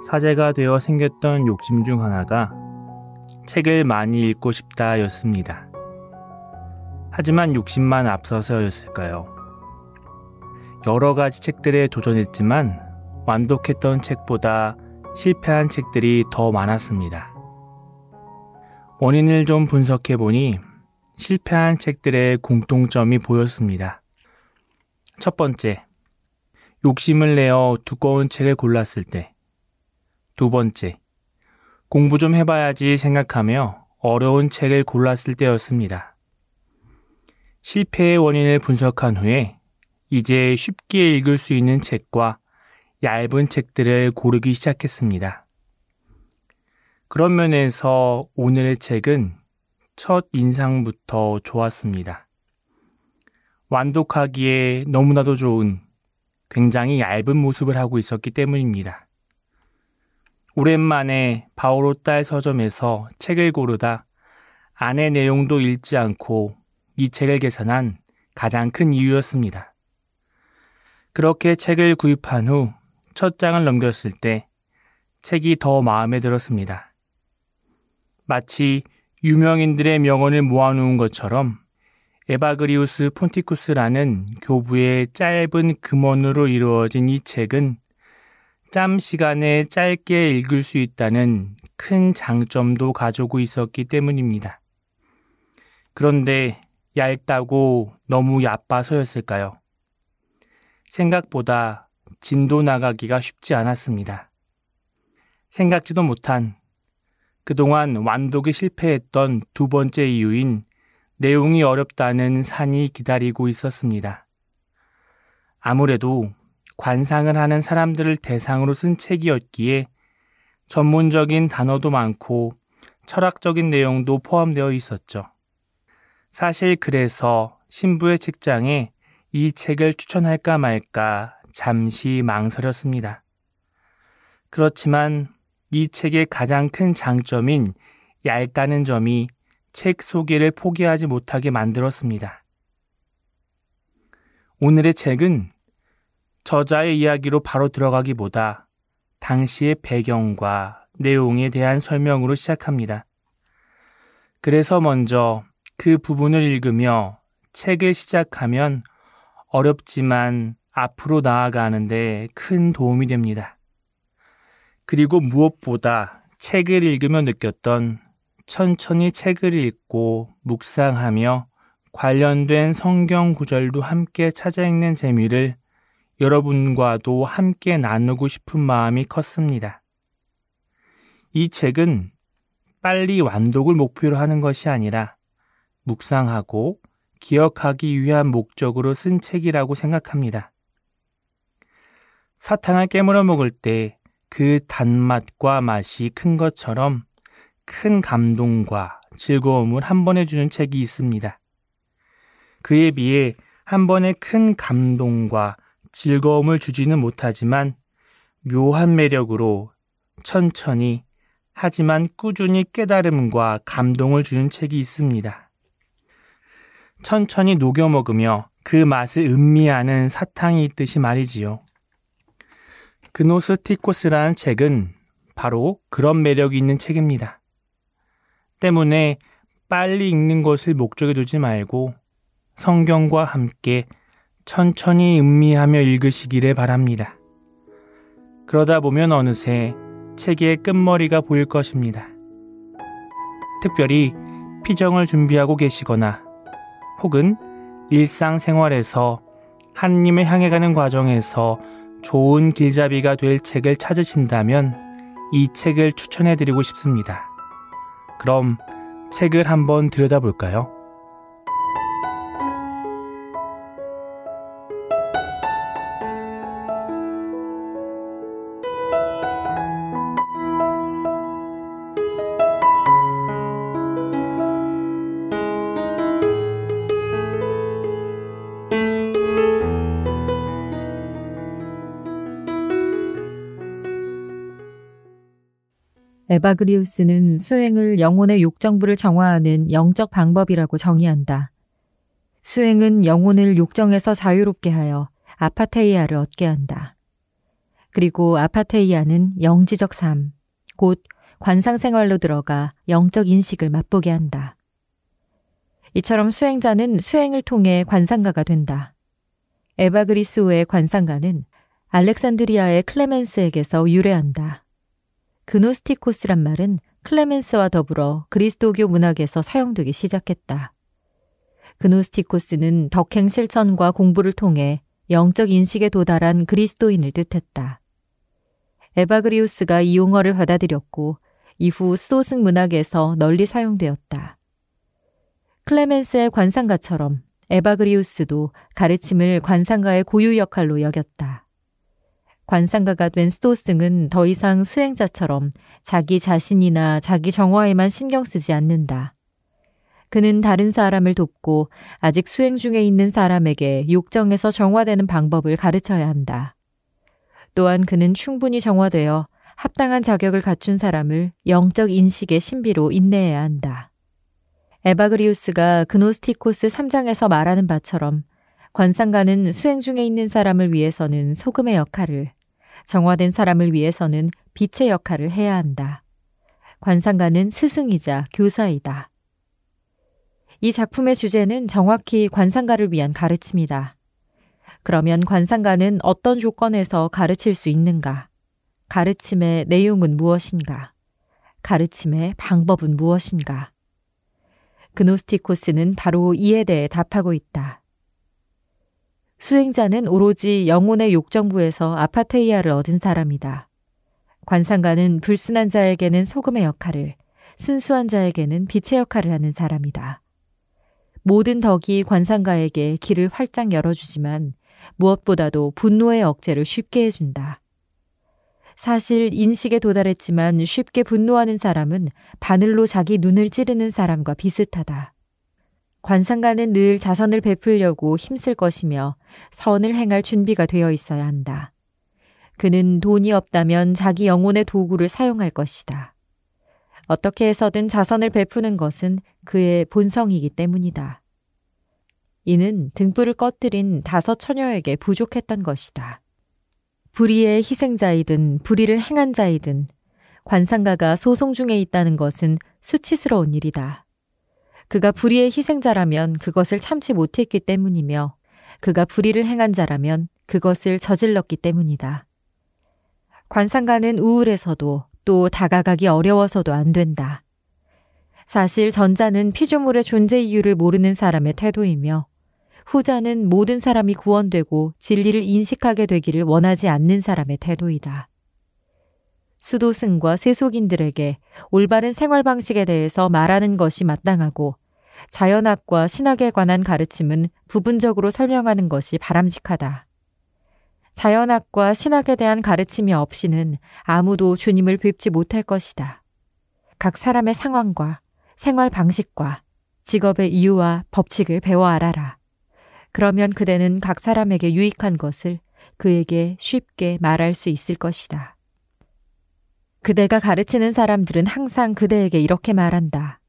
사제가 되어 생겼던 욕심 중 하나가 책을 많이 읽고 싶다였습니다. 하지만 욕심만 앞서서였을까요? 여러 가지 책들에 도전했지만 완독했던 책보다 실패한 책들이 더 많았습니다. 원인을 좀 분석해보니 실패한 책들의 공통점이 보였습니다. 첫 번째, 욕심을 내어 두꺼운 책을 골랐을 때. 두 번째, 공부 좀 해봐야지 생각하며 어려운 책을 골랐을 때였습니다. 실패의 원인을 분석한 후에 이제 쉽게 읽을 수 있는 책과 얇은 책들을 고르기 시작했습니다. 그런 면에서 오늘의 책은 첫 인상부터 좋았습니다. 완독하기에 너무나도 좋은 굉장히 얇은 모습을 하고 있었기 때문입니다. 오랜만에 바오로 딸 서점에서 책을 고르다 안의 내용도 읽지 않고 이 책을 계산한 가장 큰 이유였습니다. 그렇게 책을 구입한 후 첫 장을 넘겼을 때 책이 더 마음에 들었습니다. 마치 유명인들의 명언을 모아놓은 것처럼 에바그리우스 폰티쿠스라는 교부의 짧은 금언으로 이루어진 이 책은 짬 시간에 짧게 읽을 수 있다는 큰 장점도 가지고 있었기 때문입니다. 그런데 얇다고 너무 얕아서였을까요? 생각보다 진도 나가기가 쉽지 않았습니다. 생각지도 못한 그동안 완독에 실패했던 두 번째 이유인 내용이 어렵다는 산이 기다리고 있었습니다. 아무래도 관상을 하는 사람들을 대상으로 쓴 책이었기에 전문적인 단어도 많고 철학적인 내용도 포함되어 있었죠. 사실 그래서 신부의 책장에 이 책을 추천할까 말까 잠시 망설였습니다. 그렇지만 이 책의 가장 큰 장점인 얇다는 점이 책 소개를 포기하지 못하게 만들었습니다. 오늘의 책은 저자의 이야기로 바로 들어가기보다 당시의 배경과 내용에 대한 설명으로 시작합니다. 그래서 먼저 그 부분을 읽으며 책을 시작하면 어렵지만 앞으로 나아가는데 큰 도움이 됩니다. 그리고 무엇보다 책을 읽으며 느꼈던 천천히 책을 읽고 묵상하며 관련된 성경 구절도 함께 찾아 읽는 재미를 여러분과도 함께 나누고 싶은 마음이 컸습니다. 이 책은 빨리 완독을 목표로 하는 것이 아니라 묵상하고 기억하기 위한 목적으로 쓴 책이라고 생각합니다. 사탕을 깨물어 먹을 때 그 단맛과 맛이 큰 것처럼 큰 감동과 즐거움을 한 번에 주는 책이 있습니다. 그에 비해 한 번에 큰 감동과 즐거움을 주지는 못하지만 묘한 매력으로 천천히 하지만 꾸준히 깨달음과 감동을 주는 책이 있습니다. 천천히 녹여 먹으며 그 맛을 음미하는 사탕이 있듯이 말이지요. 그노스티코스라는 책은 바로 그런 매력이 있는 책입니다. 때문에 빨리 읽는 것을 목적에 두지 말고 성경과 함께 천천히 음미하며 읽으시기를 바랍니다. 그러다 보면 어느새 책의 끝머리가 보일 것입니다. 특별히 피정을 준비하고 계시거나 혹은 일상생활에서 하느님을 향해 가는 과정에서 좋은 길잡이가 될 책을 찾으신다면 이 책을 추천해드리고 싶습니다. 그럼 책을 한번 들여다볼까요? 에바그리우스는 수행을 영혼의 욕정부를 정화하는 영적 방법이라고 정의한다. 수행은 영혼을 욕정에서 자유롭게 하여 아파테이아를 얻게 한다. 그리고 아파테이아는 영지적 삶, 곧 관상생활로 들어가 영적 인식을 맛보게 한다. 이처럼 수행자는 수행을 통해 관상가가 된다. 에바그리스오의 관상가는 알렉산드리아의 클레멘스에게서 유래한다. 그노스티코스란 말은 클레멘스와 더불어 그리스도교 문학에서 사용되기 시작했다. 그노스티코스는 덕행 실천과 공부를 통해 영적 인식에 도달한 그리스도인을 뜻했다. 에바그리우스가 이 용어를 받아들였고 이후 수도승 문학에서 널리 사용되었다. 클레멘스의 관상가처럼 에바그리우스도 가르침을 관상가의 고유 역할로 여겼다. 관상가가 된 수도승은 더 이상 수행자처럼 자기 자신이나 자기 정화에만 신경 쓰지 않는다. 그는 다른 사람을 돕고 아직 수행 중에 있는 사람에게 욕정에서 정화되는 방법을 가르쳐야 한다. 또한 그는 충분히 정화되어 합당한 자격을 갖춘 사람을 영적 인식의 신비로 인내해야 한다. 에바그리우스가 그노스티코스 3장에서 말하는 바처럼 관상가는 수행 중에 있는 사람을 위해서는 소금의 역할을, 정화된 사람을 위해서는 빛의 역할을 해야 한다. 관상가는 스승이자 교사이다. 이 작품의 주제는 정확히 관상가를 위한 가르침이다. 그러면 관상가는 어떤 조건에서 가르칠 수 있는가? 가르침의 내용은 무엇인가? 가르침의 방법은 무엇인가? 그노스티코스는 바로 이에 대해 답하고 있다. 수행자는 오로지 영혼의 욕정부에서 아파테이아를 얻은 사람이다. 관상가는 불순한 자에게는 소금의 역할을, 순수한 자에게는 빛의 역할을 하는 사람이다. 모든 덕이 관상가에게 길을 활짝 열어주지만 무엇보다도 분노의 억제를 쉽게 해준다. 사실 인식에 도달했지만 쉽게 분노하는 사람은 바늘로 자기 눈을 찌르는 사람과 비슷하다. 관상가는 늘 자선을 베풀려고 힘쓸 것이며 선을 행할 준비가 되어 있어야 한다. 그는 돈이 없다면 자기 영혼의 도구를 사용할 것이다. 어떻게 해서든 자선을 베푸는 것은 그의 본성이기 때문이다. 이는 등불을 꺼뜨린 5 처녀에게 부족했던 것이다. 불의의 희생자이든 불의를 행한 자이든 관상가가 소송 중에 있다는 것은 수치스러운 일이다. 그가 불의의 희생자라면 그것을 참지 못했기 때문이며 그가 불의를 행한 자라면 그것을 저질렀기 때문이다. 관상가는 우울해서도 또 다가가기 어려워서도 안 된다. 사실 전자는 피조물의 존재 이유를 모르는 사람의 태도이며 후자는 모든 사람이 구원되고 진리를 인식하게 되기를 원하지 않는 사람의 태도이다. 수도승과 세속인들에게 올바른 생활 방식에 대해서 말하는 것이 마땅하고 자연학과 신학에 관한 가르침은 부분적으로 설명하는 것이 바람직하다. 자연학과 신학에 대한 가르침이 없이는 아무도 주님을 뵙지 못할 것이다. 각 사람의 상황과 생활 방식과 직업의 이유와 법칙을 배워 알아라. 그러면 그대는 각 사람에게 유익한 것을 그에게 쉽게 말할 수 있을 것이다. 그대가 가르치는 사람들은 항상 그대에게 이렇게 말한다.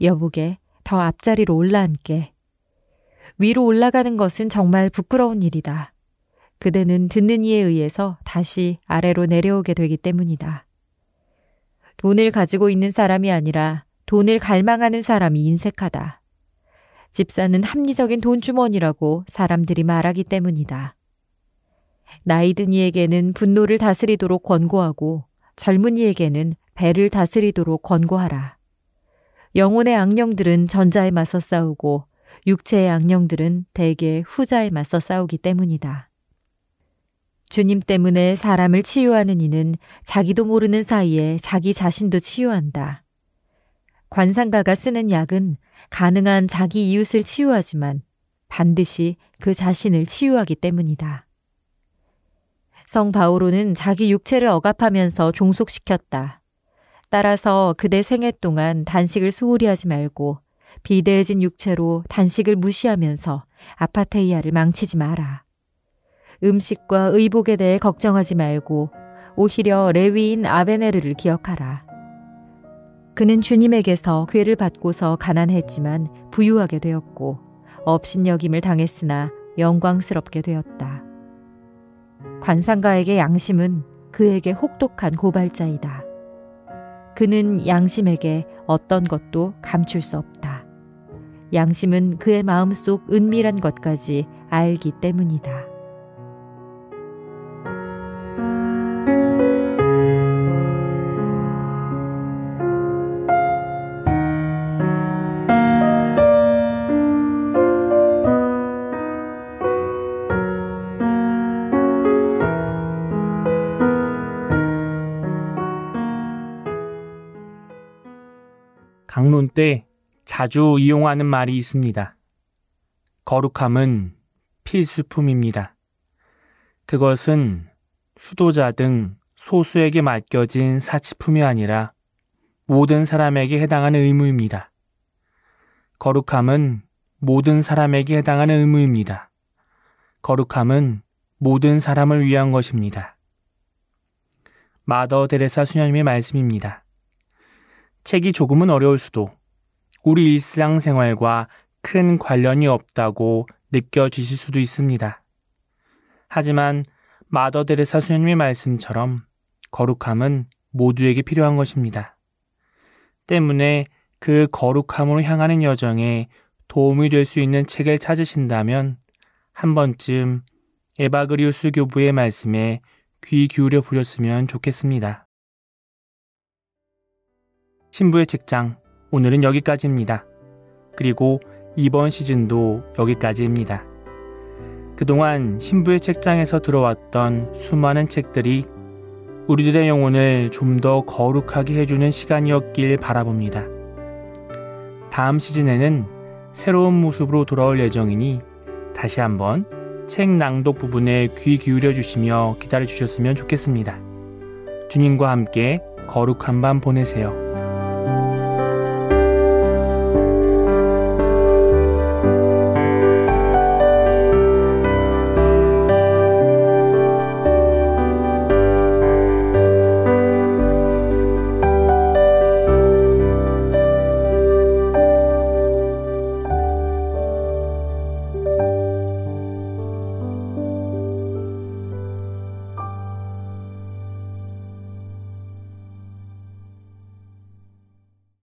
여보게, 더 앞자리로 올라앉게. 위로 올라가는 것은 정말 부끄러운 일이다. 그대는 듣는 이에 의해서 다시 아래로 내려오게 되기 때문이다. 돈을 가지고 있는 사람이 아니라 돈을 갈망하는 사람이 인색하다. 집사는 합리적인 돈주머니라고 사람들이 말하기 때문이다. 나이 든 이에게는 분노를 다스리도록 권고하고 젊은이에게는 배를 다스리도록 권고하라. 영혼의 악령들은 전자에 맞서 싸우고 육체의 악령들은 대개 후자에 맞서 싸우기 때문이다. 주님 때문에 사람을 치유하는 이는 자기도 모르는 사이에 자기 자신도 치유한다. 관상가가 쓰는 약은 가능한 자기 이웃을 치유하지만 반드시 그 자신을 치유하기 때문이다. 성 바오로는 자기 육체를 억압하면서 종속시켰다. 따라서 그대 생애 동안 단식을 소홀히 하지 말고 비대해진 육체로 단식을 무시하면서 아파테이아를 망치지 마라. 음식과 의복에 대해 걱정하지 말고 오히려 레위인 아베네르를 기억하라. 그는 주님에게서 궤를 받고서 가난했지만 부유하게 되었고 업신여김을 당했으나 영광스럽게 되었다. 관상가에게 양심은 그에게 혹독한 고발자이다. 그는 양심에게 어떤 것도 감출 수 없다. 양심은 그의 마음속 은밀한 것까지 알기 때문이다. 강론 때 자주 이용하는 말이 있습니다. 거룩함은 필수품입니다. 그것은 수도자 등 소수에게 맡겨진 사치품이 아니라 모든 사람에게 해당하는 의무입니다. 거룩함은 모든 사람에게 해당하는 의무입니다. 거룩함은 모든 사람을 위한 것입니다. 마더 데레사 수녀님의 말씀입니다. 책이 조금은 어려울 수도 우리 일상생활과 큰 관련이 없다고 느껴지실 수도 있습니다. 하지만 마더 데레사 수녀님의 말씀처럼 거룩함은 모두에게 필요한 것입니다. 때문에 그 거룩함으로 향하는 여정에 도움이 될 수 있는 책을 찾으신다면 한 번쯤 에바그리우스 교부의 말씀에 귀 기울여 보셨으면 좋겠습니다. 신부의 책장, 오늘은 여기까지입니다. 그리고 이번 시즌도 여기까지입니다. 그동안 신부의 책장에서 들어왔던 수많은 책들이 우리들의 영혼을 좀 더 거룩하게 해주는 시간이었길 바라봅니다. 다음 시즌에는 새로운 모습으로 돌아올 예정이니 다시 한번 책 낭독 부분에 귀 기울여 주시며 기다려 주셨으면 좋겠습니다. 주님과 함께 거룩한 밤 보내세요.